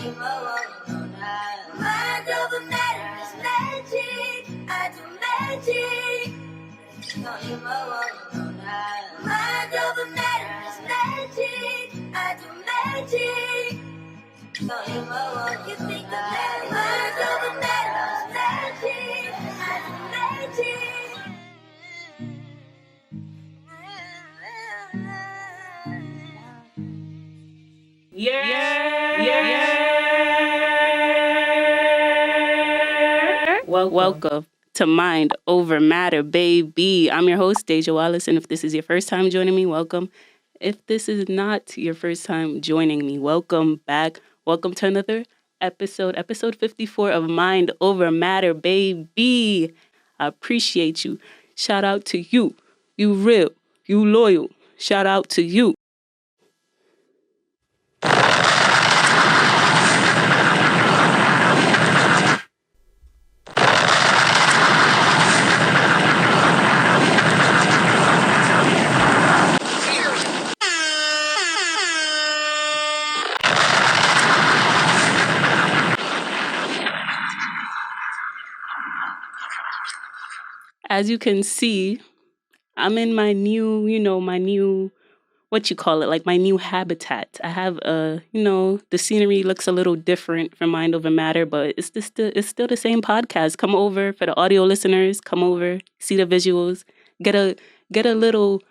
Mind over matter is magic. I do magic. Mind over matter is magic. I do magic. What you think of that? Mind over matter is magic. I do magic. Welcome to Mind Over Matter, baby. I'm your host, DEJA Wallace, and if this is your first time joining me, welcome. If this is not your first time joining me, welcome back. Welcome to another episode 54 of Mind Over Matter, baby. I appreciate you. Shout out to you. You real. You loyal. Shout out to you. As you can see, I'm in my new, what you call it, like my new habitat. I have the scenery looks a little different from Mind Over Matter, but it's still the same podcast. Come over for the audio listeners. Come over, see the visuals, get a little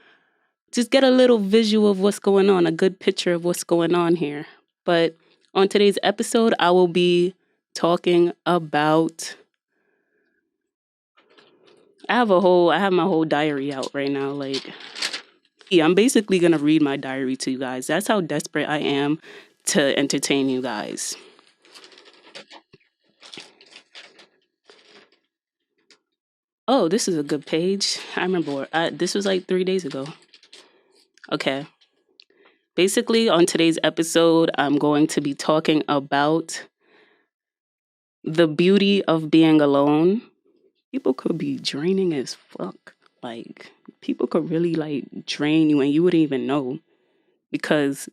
visual of what's going on, a good picture of what's going on here. But on today's episode, I will be talking about. I have my whole diary out right now. Like, yeah, I'm basically gonna read my diary to you guys. That's how desperate I am to entertain you guys. Oh, this is a good page. I remember this was like 3 days ago. Okay. Basically, on today's episode, I'm going to be talking about the beauty of being alone. People could be draining as fuck. Like, people could really like drain you and you wouldn't even know because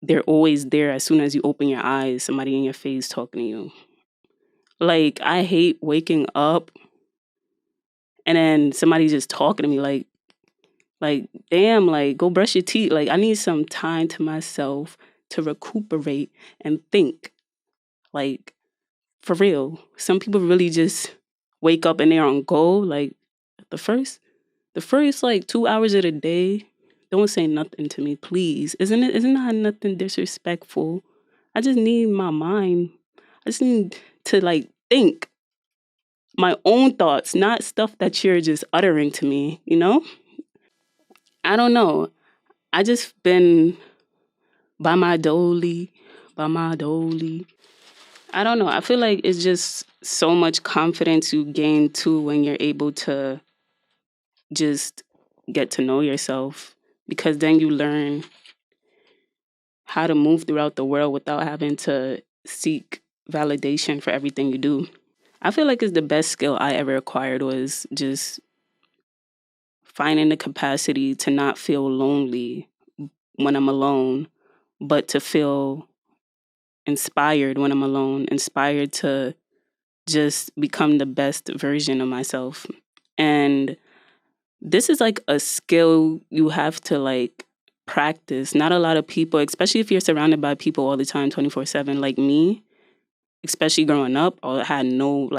they're always there as soon as you open your eyes, somebody in your face talking to you. Like, I hate waking up and then somebody just talking to me like, damn, like, go brush your teeth. Like, I need some time to myself to recuperate and think. Like, for real. Some people really just wake up and they're on go. Like, the first like 2 hours of the day, don't say nothing to me, please. Isn't that nothing disrespectful? I just need my mind. I just need to like think my own thoughts, not stuff that you're just uttering to me, you know? I don't know. I just been by my dolly. I don't know. I feel like it's just so much confidence you gain too when you're able to just get to know yourself, because then you learn how to move throughout the world without having to seek validation for everything you do. I feel like it's the best skill I ever acquired was just finding the capacity to not feel lonely when I'm alone, but to feel inspired when I'm alone, inspired to just become the best version of myself. And this is like a skill you have to like practice. Not a lot of people, especially if you're surrounded by people all the time, 24/7, like me, especially growing up, I had no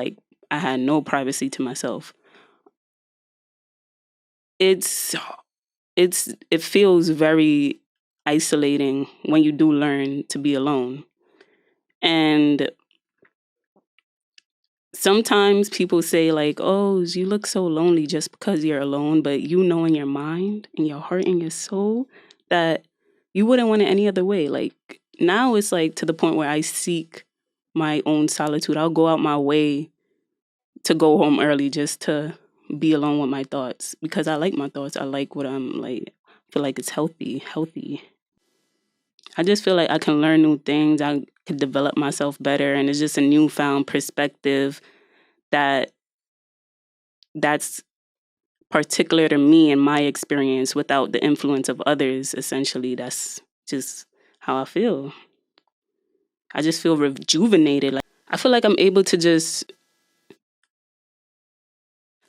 privacy to myself. It feels very isolating when you do learn to be alone. And sometimes people say like, oh, you look so lonely just because you're alone, but you know in your mind, in your heart, in your soul that you wouldn't want it any other way. Like, now it's like to the point where I seek my own solitude. I'll go out my way to go home early just to be alone with my thoughts, because I like my thoughts. I like what I'm like. I feel like it's healthy. I just feel like I can learn new things. I could develop myself better, and it's just a newfound perspective that's particular to me and my experience without the influence of others. Essentially, that's just how I feel. I just feel rejuvenated. Like, I feel like I'm able to just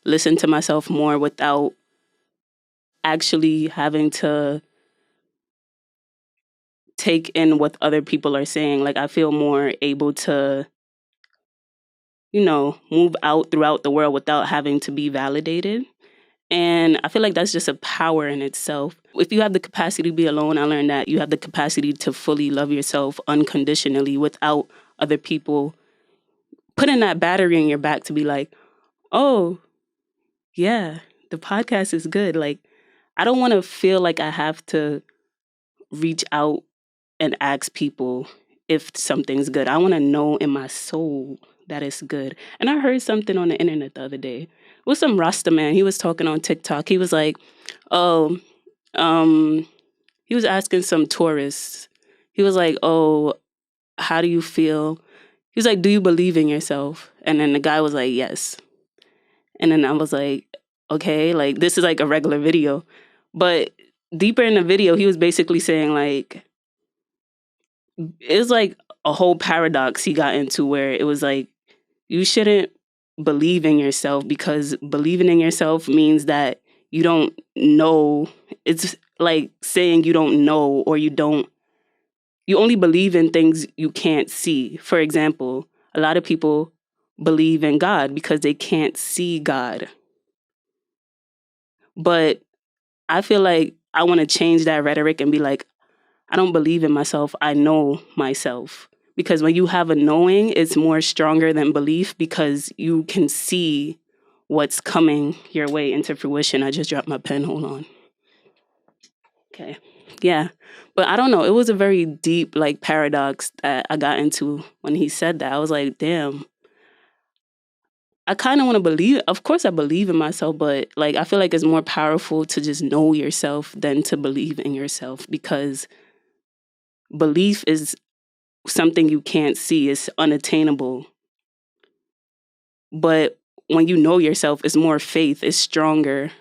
listen to myself more without actually having to take in what other people are saying. Like, I feel more able to, move out throughout the world without having to be validated. And I feel like that's just a power in itself. If you have the capacity to be alone, I learned that you have the capacity to fully love yourself unconditionally without other people putting that battery in your back to be like, oh, yeah, the podcast is good. Like, I don't want to feel like I have to reach out and ask people if something's good. I want to know in my soul that it's good. And I heard something on the internet the other day. It was some Rasta man. He was talking on TikTok. He was like, oh, he was asking some tourists. He was like, oh, how do you feel? He was like, do you believe in yourself? And then the guy was like, yes. And then I was like, okay, like this is like a regular video. But deeper in the video, he was basically saying like, it was like a whole paradox he got into where it was like, you shouldn't believe in yourself because believing in yourself means that you don't know. It's like saying you don't know or you only believe in things you can't see. For example, a lot of people believe in God because they can't see God. But I feel like I want to change that rhetoric and be like, I don't believe in myself. I know myself. Because when you have a knowing, it's more stronger than belief because you can see what's coming your way into fruition. I just dropped my pen. Hold on. Okay. Yeah. But I don't know. It was a very deep like paradox that I got into when he said that. I was like, damn. I kind of want to believe. Of course, I believe in myself, but like I feel like it's more powerful to just know yourself than to believe in yourself because belief is something you can't see. It's unattainable. But when you know yourself, it's more faith. It's stronger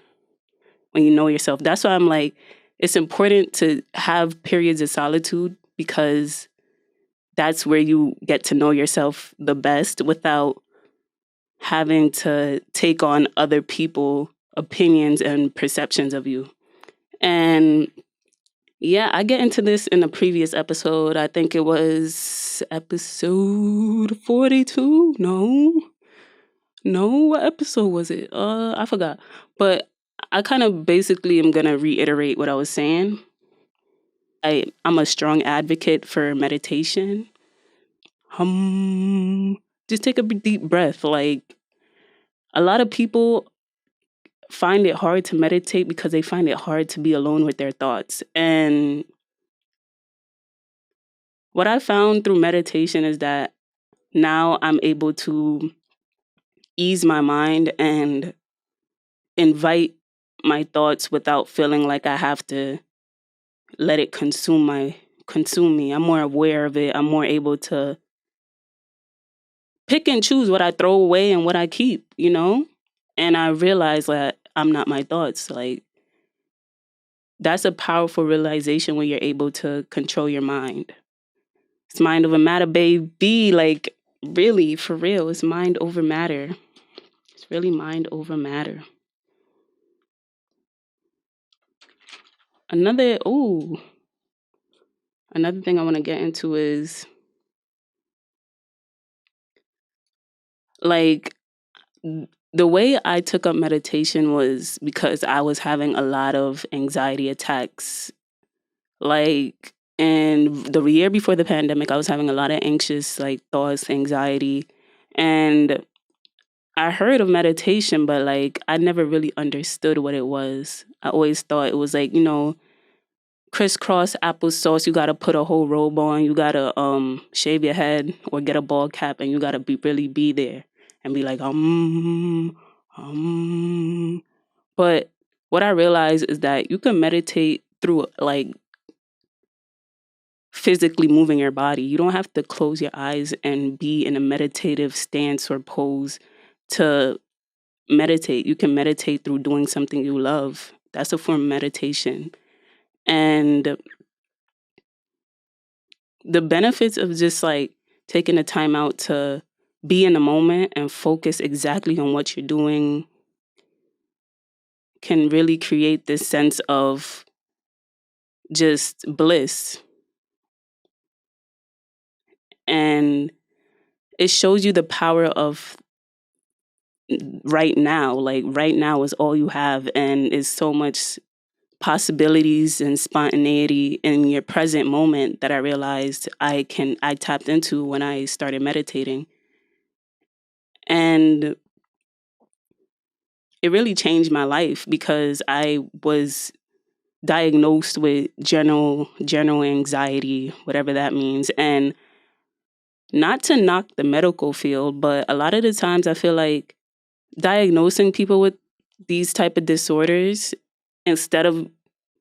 when you know yourself. That's why I'm like, it's important to have periods of solitude because that's where you get to know yourself the best without having to take on other people's opinions and perceptions of you. And yeah, I get into this in a previous episode. I think it was episode 42. No, what episode was it? I forgot. But I kind of basically am going to reiterate what I was saying. I'm a strong advocate for meditation. Just take a deep breath. Like, a lot of people find it hard to meditate because they find it hard to be alone with their thoughts. And what I found through meditation is that now I'm able to ease my mind and invite my thoughts without feeling like I have to let it consume me. I'm more aware of it. I'm more able to pick and choose what I throw away and what I keep, And I realize that I'm not my thoughts. Like, that's a powerful realization when you're able to control your mind. It's mind over matter, baby. Like, really, for real, it's mind over matter. It's really mind over matter. Another thing I want to get into is like the way I took up meditation was because I was having a lot of anxiety attacks. Like in the year before the pandemic, I was having a lot of anxious like thoughts, anxiety, and I heard of meditation, but like I never really understood what it was. I always thought it was like, crisscross applesauce. You gotta put a whole robe on. You gotta shave your head or get a bald cap, and you gotta really be there and be like But what I realized is that you can meditate through like physically moving your body. You don't have to close your eyes and be in a meditative stance or pose to meditate. You can meditate through doing something you love. That's a form of meditation. And the benefits of just like taking the time out to be in the moment and focus exactly on what you're doing can really create this sense of just bliss. And it shows you the power of right now. Like right now is all you have, and is so much possibilities and spontaneity in your present moment that I realized I tapped into when I started meditating. And it really changed my life because I was diagnosed with general anxiety, whatever that means. And not to knock the medical field, but a lot of the times I feel like diagnosing people with these type of disorders, instead of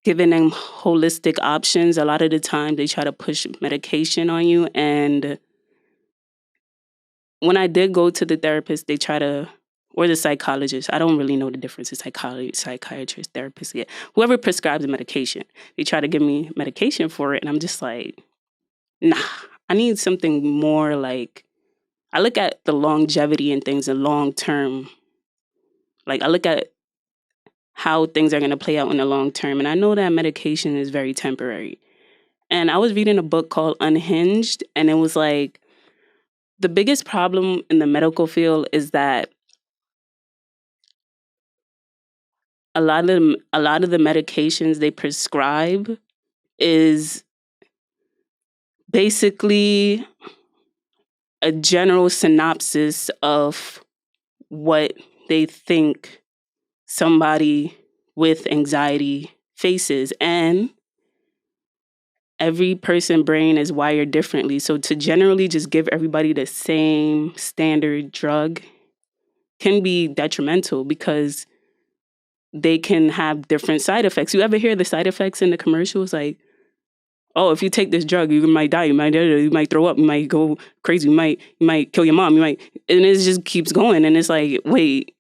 giving them holistic options, a lot of the time they try to push medication on you. And when I did go to the therapist, they try to, or the psychologist, I don't really know the difference in psychiatrist, therapist yet. Whoever prescribes the medication, they try to give me medication for it. And I'm just like, nah, I need something more like, I look at the longevity and things in long term. Like I look at how things are going to play out in the long term. And I know that medication is very temporary. And I was reading a book called Unhinged, and it was like, the biggest problem in the medical field is that a lot of the medications they prescribe is basically a general synopsis of what they think somebody with anxiety faces. And every person's brain is wired differently. So to generally just give everybody the same standard drug can be detrimental because they can have different side effects. You ever hear the side effects in the commercials? Like, oh, if you take this drug, you might die, you might throw up, you might go crazy, you might kill your mom, and it just keeps going. And it's like, wait,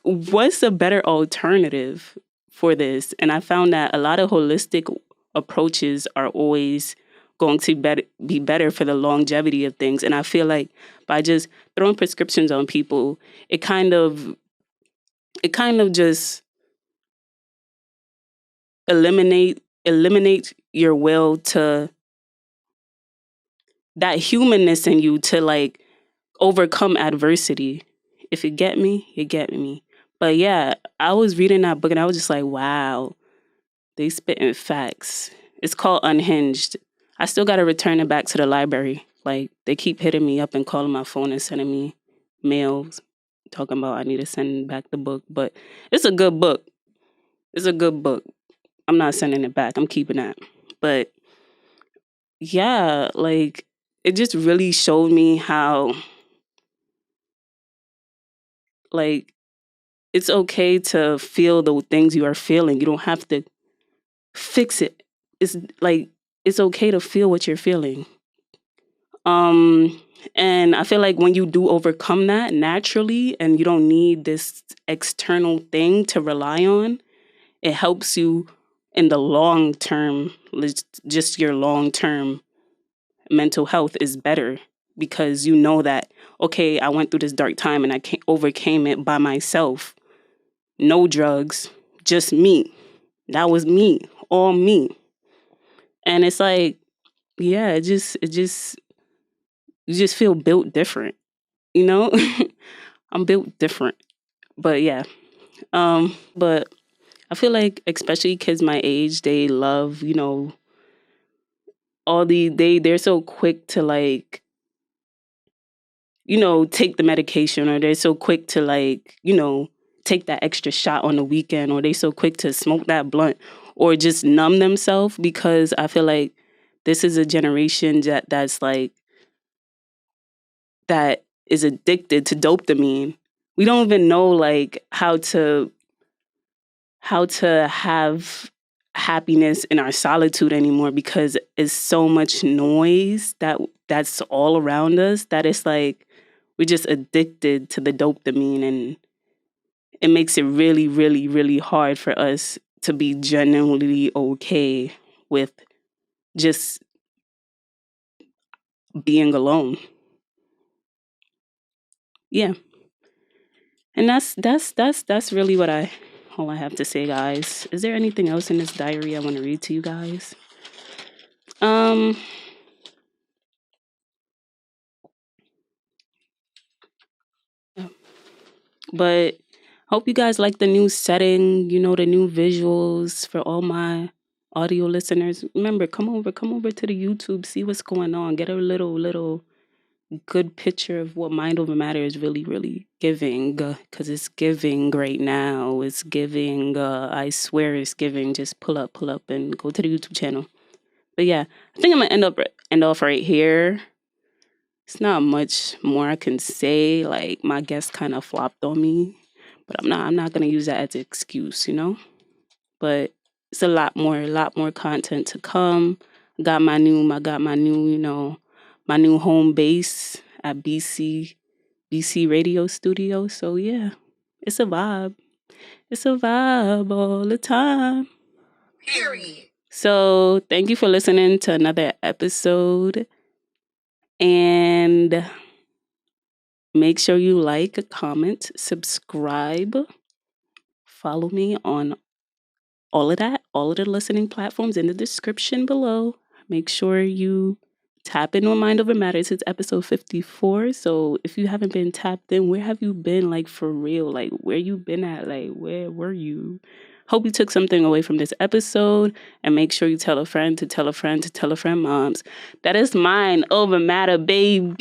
what's a better alternative for this? And I found that a lot of holistic approaches are always going to be better for the longevity of things. And I feel like by just throwing prescriptions on people, it kind of just eliminate your will to that humanness in you to like overcome adversity. If you get me, you get me. But yeah, I was reading that book and I was just like, wow, they spitting facts. It's called Unhinged. I still got to return it back to the library. Like they keep hitting me up and calling my phone and sending me mails talking about I need to send back the book. But it's a good book. It's a good book. I'm not sending it back. I'm keeping that. But yeah, like it just really showed me how like it's okay to feel the things you are feeling. You don't have to fix it. It's like it's okay to feel what you're feeling. And I feel like when you do overcome that naturally and you don't need this external thing to rely on, it helps you in the long term, just your long term mental health is better because you know that, okay, I went through this dark time and I overcame it by myself. No drugs, just me. That was me, all me. And it's like, yeah, you just feel built different, you know? I'm built different. But yeah. But I feel like especially kids my age, they love, they're so quick to like, take the medication, or they're so quick to like, take that extra shot on the weekend, or they so quick to smoke that blunt or just numb themselves, because I feel like this is a generation that's like, that is addicted to dopamine. We don't even know like how to have happiness in our solitude anymore, because it's so much noise that's all around us that it's like we're just addicted to the dopamine, and it makes it really, really, really hard for us to be genuinely okay with just being alone. Yeah. And that's really what all I have to say, guys. Is there anything else in this diary I want to read to you guys? But hope you guys like the new setting, the new visuals for all my audio listeners. Remember, come over to the YouTube, see what's going on, get a little good picture of what Mind Over Matter is really, really giving, because it's giving right now. It's giving, I swear it's giving. Just pull up and go to the YouTube channel. But yeah, I think I'm gonna end off right here. It's not much more I can say. Like, my guest kind of flopped on me, but I'm not gonna use that as an excuse, But it's a lot more content to come. Got my new, my new home base at BC Radio Studio. So yeah, it's a vibe. It's a vibe all the time. Period. So thank you for listening to another episode. And make sure you like, comment, subscribe, follow me on all of the listening platforms in the description below. Make sure you tap in on Mind Over Matters. It's episode 54. So if you haven't been tapped in, where have you been? Like, for real? Like, where you been at? Like, where were you? Hope you took something away from this episode, and make sure you tell a friend to tell a friend to tell a friend, moms. That is Mind Over Matter, baby.